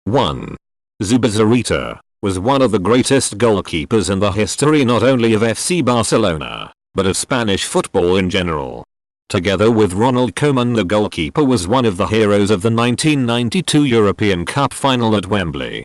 1. Zubizarreta was one of the greatest goalkeepers in the history not only of FC Barcelona, but of Spanish football in general. Together with Ronald Koeman, the goalkeeper was one of the heroes of the 1992 European Cup final at Wembley.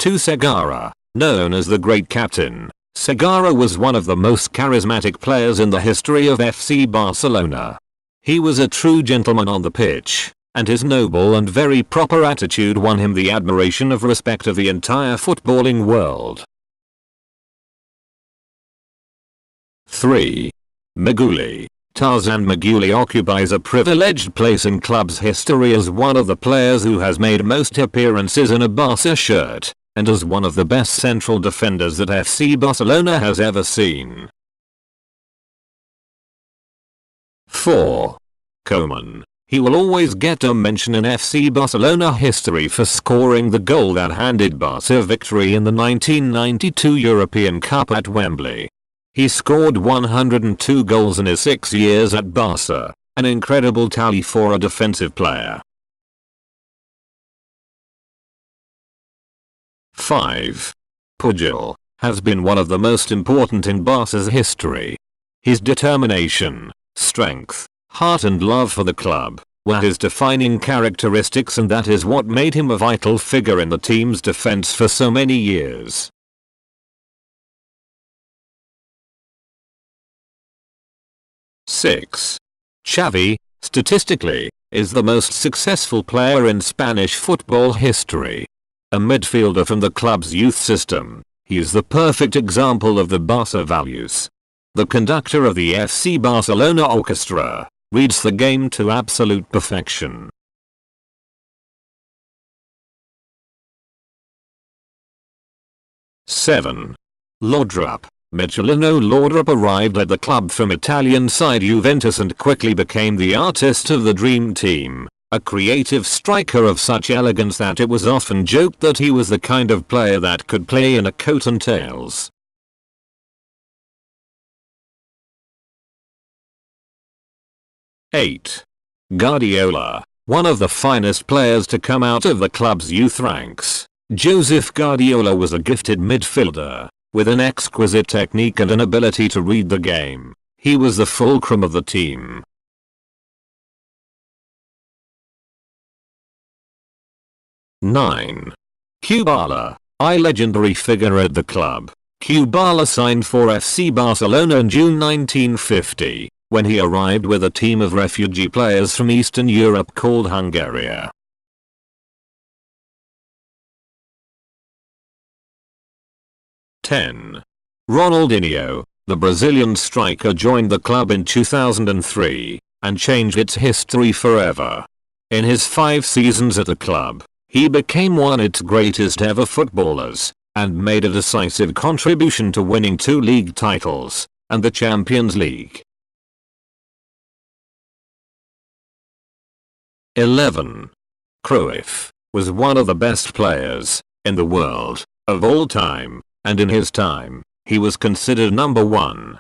2. Segarra, known as the Great Captain, Segarra was one of the most charismatic players in the history of FC Barcelona. He was a true gentleman on the pitch, and his noble and very proper attitude won him the admiration and respect of the entire footballing world. 3. Migueli. Tarzan Migueli occupies a privileged place in club's history as one of the players who has made most appearances in a Barça shirt, and as one of the best central defenders that FC Barcelona has ever seen. 4. Koeman. He will always get a mention in FC Barcelona history for scoring the goal that handed Barça victory in the 1992 European Cup at Wembley. He scored 102 goals in his 6 years at Barça, an incredible tally for a defensive player. 5. Pujol has been one of the most important in Barca's history. His determination, strength, heart and love for the club were his defining characteristics, and that is what made him a vital figure in the team's defense for so many years. 6. Xavi, statistically, is the most successful player in Spanish football history. A midfielder from the club's youth system, he is the perfect example of the Barça values. The conductor of the FC Barcelona orchestra reads the game to absolute perfection. 7. Laudrup. Michelino Laudrup arrived at the club from Italian side Juventus and quickly became the artist of the dream team, a creative striker of such elegance that it was often joked that he was the kind of player that could play in a coat and tails. 8. Guardiola, one of the finest players to come out of the club's youth ranks. Josep Guardiola was a gifted midfielder, with an exquisite technique and an ability to read the game. He was the fulcrum of the team. 9. Kubala, a legendary figure at the club. Kubala signed for FC Barcelona in June 1950, when he arrived with a team of refugee players from Eastern Europe called Hungary. 10. Ronaldinho, the Brazilian striker, joined the club in 2003, and changed its history forever. In his 5 seasons at the club, he became one of its greatest ever footballers, and made a decisive contribution to winning 2 league titles, and the Champions League. 11. Cruyff was one of the best players in the world of all time, and in his time, he was considered number 1.